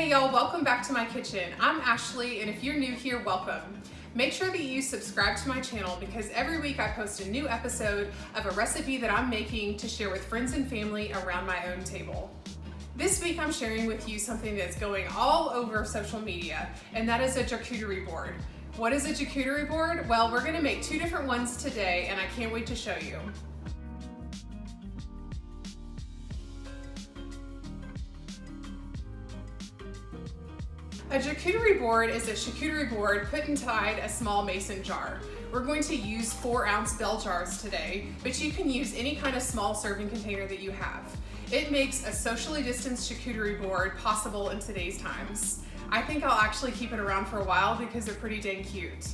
Hey y'all, welcome back to my kitchen. I'm Ashley, and if you're new here, welcome. Make sure that you subscribe to my channel because every week I post a new episode of a recipe that I'm making to share with friends and family around my own table. This week I'm sharing with you something that's going all over social media, and that is a charcuterie board. What is a charcuterie board? Well, we're gonna make two different ones today, and I can't wait to show you. A charcuterie board is a charcuterie board put inside a small mason jar. We're going to use 4-ounce bell jars today, but you can use any kind of small serving container that you have. It makes a socially distanced charcuterie board possible in today's times. I think I'll actually keep it around for a while because they're pretty dang cute.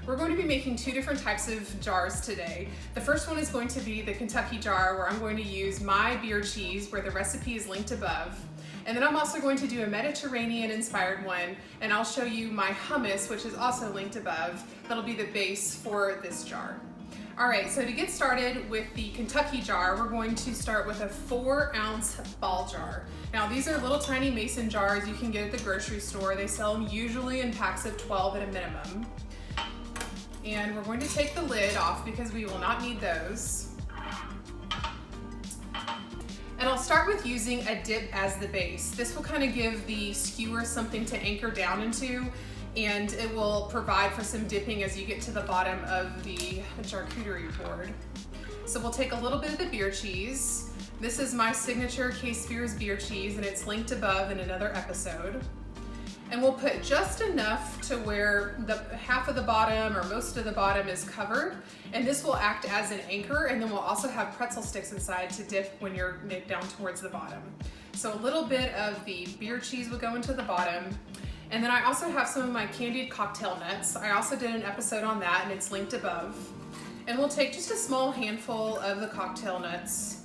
We're going to be making two different types of jars today. The first one is going to be the Kentucky jar, where I'm going to use my beer cheese, where the recipe is linked above. And then I'm also going to do a Mediterranean inspired one, and I'll show you my hummus, which is also linked above. That'll be the base for this jar. All right, so to get started with the Kentucky jar, we're going to start with a 4-ounce ball jar. Now these are little tiny mason jars you can get at the grocery store. They sell them usually in packs of 12 at a minimum. And we're going to take the lid off because we will not need those. And I'll start with using a dip as the base. This will kind of give the skewer something to anchor down into, and it will provide for some dipping as you get to the bottom of the charcuterie board. So we'll take a little bit of the beer cheese. This is my signature K-Spears beer cheese, and it's linked above in another episode. And we'll put just enough to where the half of the bottom or most of the bottom is covered, and this will act as an anchor, and then we'll also have pretzel sticks inside to dip when you're down towards the bottom. So a little bit of the beer cheese will go into the bottom, and then I also have some of my candied cocktail nuts. I also did an episode on that, and it's linked above. And we'll take just a small handful of the cocktail nuts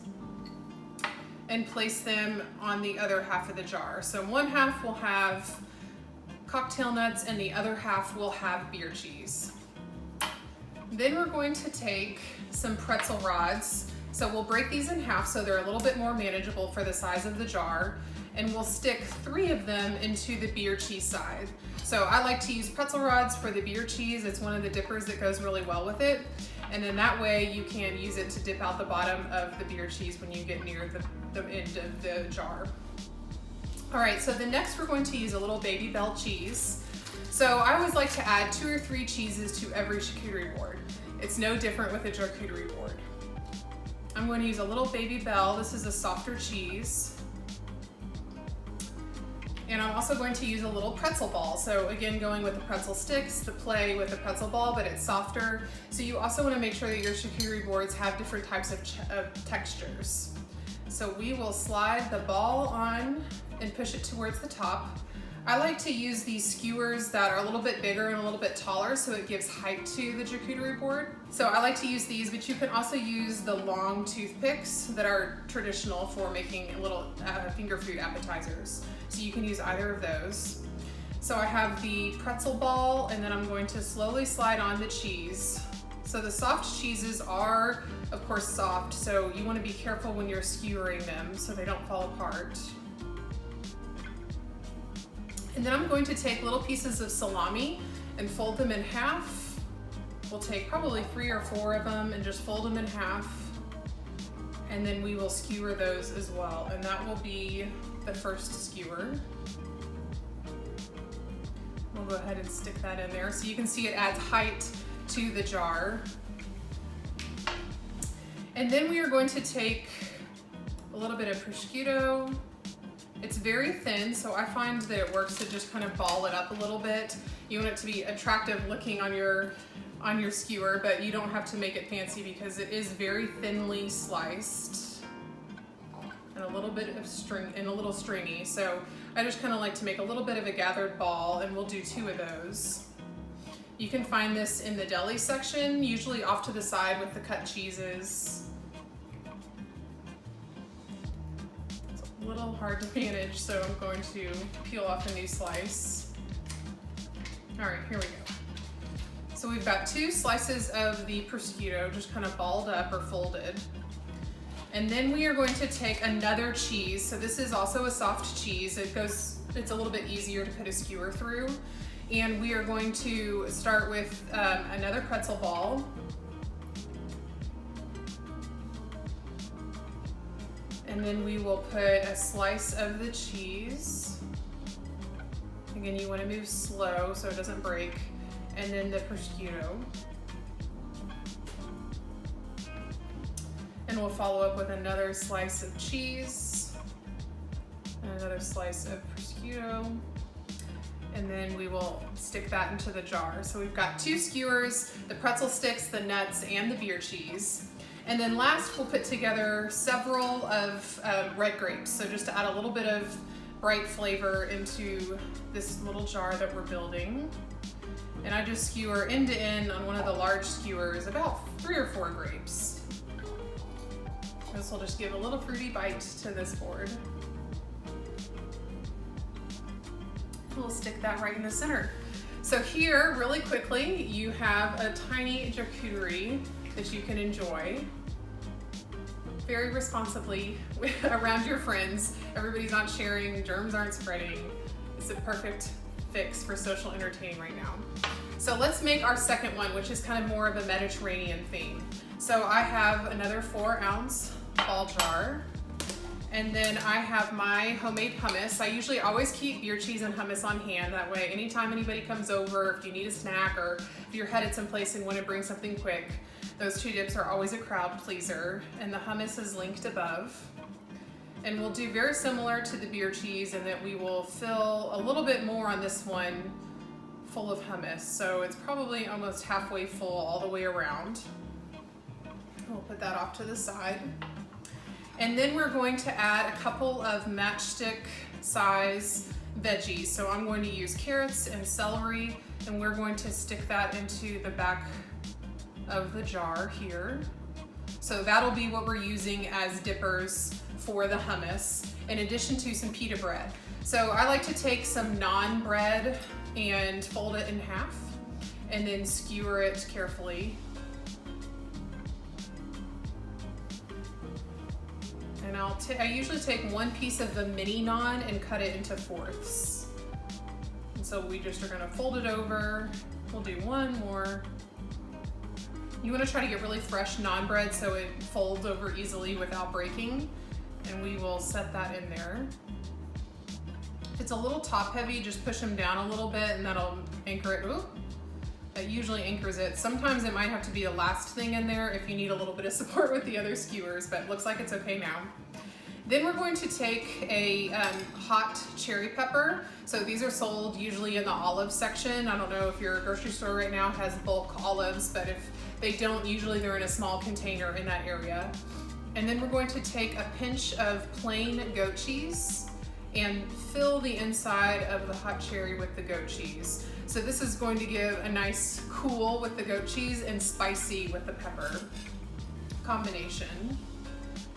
and place them on the other half of the jar. So one half will have cocktail nuts and the other half will have beer cheese. Then we're going to take some pretzel rods. So we'll break these in half so they're a little bit more manageable for the size of the jar, and we'll stick 3 of them into the beer cheese side. So I like to use pretzel rods for the beer cheese. It's one of the dippers that goes really well with it. And then that way you can use it to dip out the bottom of the beer cheese when you get near the end of the jar. All right, so the next we're going to use a little baby bell cheese. So I always like to add 2 or 3 cheeses to every charcuterie board. It's no different with a charcuterie board. I'm going to use a little baby bell. This is a softer cheese. And I'm also going to use a little pretzel ball. So again, going with the pretzel sticks to play with the pretzel ball, but it's softer. So you also want to make sure that your charcuterie boards have different types of textures. So we will slide the ball on and push it towards the top. I like to use these skewers that are a little bit bigger and a little bit taller, so it gives height to the charcuterie board. So I like to use these, but you can also use the long toothpicks that are traditional for making little finger food appetizers. So you can use either of those. So I have the pretzel ball, and then I'm going to slowly slide on the cheese. So the soft cheeses are, of course, soft, so you want to be careful when you're skewering them so they don't fall apart. And then I'm going to take little pieces of salami and fold them in half. We'll take probably 3 or 4 of them and just fold them in half. And then we will skewer those as well. And that will be the first skewer. We'll go ahead and stick that in there. So you can see it adds height to the jar. And then we are going to take a little bit of prosciutto. It's very thin, so I find that it works to just kind of ball it up a little bit. You want it to be attractive looking on your skewer, but you don't have to make it fancy because it is very thinly sliced and a little bit of string and a little stringy. So I just kind of like to make a little bit of a gathered ball, and we'll do 2 of those. You can find this in the deli section, usually off to the side with the cut cheeses. A little hard to manage, so I'm going to peel off a new slice. All right, here we go. So we've got 2 slices of the prosciutto just kind of balled up or folded. And then we are going to take another cheese. So this is also a soft cheese. It goes It's a little bit easier to put a skewer through. And we are going to start with another pretzel ball. And then we will put a slice of the cheese. Again, you want to move slow so it doesn't break. And then the prosciutto. And we'll follow up with another slice of cheese. And another slice of prosciutto. And then we will stick that into the jar. So we've got 2 skewers, the pretzel sticks, the nuts, and the beer cheese. And then last, we'll put together several of red grapes. So just to add a little bit of bright flavor into this little jar that we're building. And I just skewer end to end on one of the large skewers, about 3 or 4 grapes. This will just give a little fruity bite to this board. We'll stick that right in the center. So here, really quickly, you have a tiny charcuterie that you can enjoy very responsibly around your friends. Everybody's not sharing, germs aren't spreading. It's a perfect fix for social entertaining right now. So let's make our second one, which is kind of more of a Mediterranean theme. So I have another 4-ounce ball jar. And then I have my homemade hummus. I usually always keep beer cheese and hummus on hand. That way, anytime anybody comes over, if you need a snack or if you're headed someplace and want to bring something quick, those 2 dips are always a crowd pleaser. And the hummus is linked above. And we'll do very similar to the beer cheese in that we will fill a little bit more on this one full of hummus. So it's probably almost halfway full all the way around. We'll put that off to the side. And then we're going to add a couple of matchstick size veggies. So I'm going to use carrots and celery, and we're going to stick that into the back of the jar here. So that'll be what we're using as dippers for the hummus, in addition to some pita bread. So I like to take some naan bread and fold it in half, and then skewer it carefully. And I usually take 1 piece of the mini naan and cut it into 4ths. And so we just are gonna fold it over. We'll do 1 more. You wanna try to get really fresh naan bread so it folds over easily without breaking. And we will set that in there. If it's a little top heavy, just push them down a little bit and that'll anchor it. Ooh, that usually anchors it. Sometimes it might have to be a last thing in there if you need a little bit of support with the other skewers, but it looks like it's okay now. Then we're going to take a hot cherry pepper. So these are sold usually in the olive section. I don't know if your grocery store right now has bulk olives, but if they don't, usually they're in a small container in that area. And then we're going to take a pinch of plain goat cheese and fill the inside of the hot cherry with the goat cheese. So this is going to give a nice cool with the goat cheese and spicy with the pepper combination.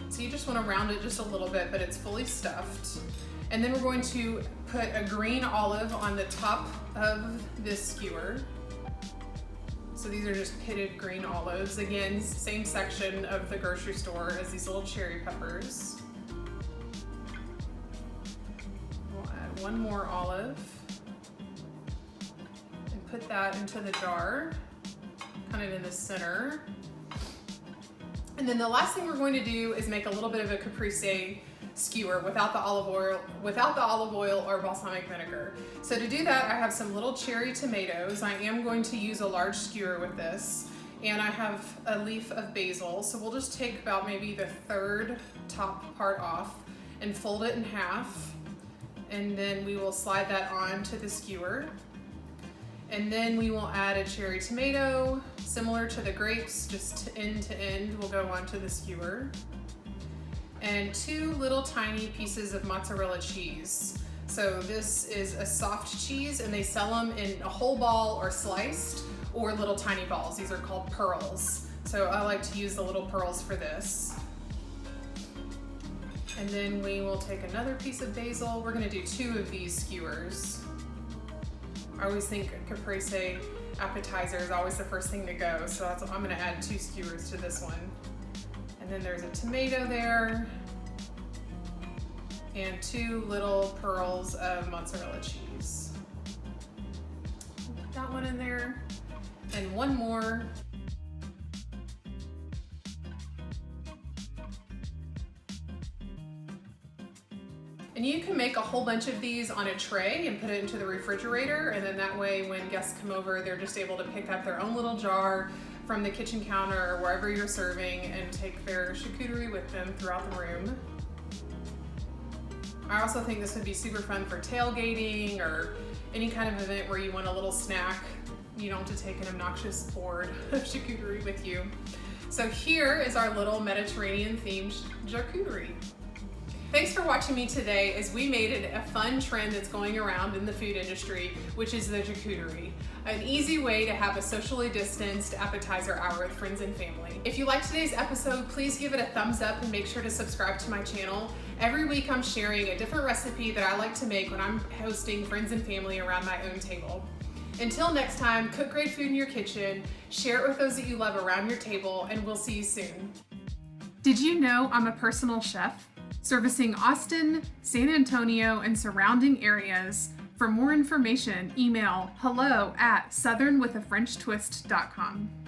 So you just want to round it just a little bit, but it's fully stuffed. And then we're going to put a green olive on the top of this skewer. So these are just pitted green olives. Again, same section of the grocery store as these little cherry peppers. We'll add 1 more olive and put that into the jar, kind of in the center. And then the last thing we're going to do is make a little bit of a caprese skewer without the olive oil or balsamic vinegar. So to do that, I have some little cherry tomatoes. I am going to use a large skewer with this, and I have a leaf of basil. So we'll just take about maybe the 3rd top part off and fold it in half, and then we will slide that on to the skewer. And then we will add a cherry tomato, similar to the grapes, just end to end will go onto the skewer. And 2 little tiny pieces of mozzarella cheese. So this is a soft cheese, and they sell them in a whole ball or sliced, or little tiny balls. These are called pearls. So I like to use the little pearls for this. And then we will take another piece of basil. We're gonna do 2 of these skewers. I always think caprese appetizer is always the first thing to go, so I'm gonna add 2 skewers to this one. And then there's a tomato there. and 2 little pearls of mozzarella cheese. Put that one in there, and 1 more. And you can make a whole bunch of these on a tray and put it into the refrigerator, and then that way when guests come over, they're just able to pick up their own little jar from the kitchen counter or wherever you're serving and take their charcuterie with them throughout the room. I also think this would be super fun for tailgating or any kind of event where you want a little snack. You don't have to take an obnoxious board of charcuterie with you. So here is our little Mediterranean themed charcuterie. Thanks for watching me today as we made it a fun trend that's going around in the food industry, which is the charcuterie. An easy way to have a socially distanced appetizer hour with friends and family. If you liked today's episode, please give it a thumbs up and make sure to subscribe to my channel. Every week I'm sharing a different recipe that I like to make when I'm hosting friends and family around my own table. Until next time, cook great food in your kitchen, share it with those that you love around your table, and we'll see you soon. Did you know I'm a personal chef? Servicing Austin, San Antonio, and surrounding areas. For more information, email hello@southernwithafrenchtwist.com.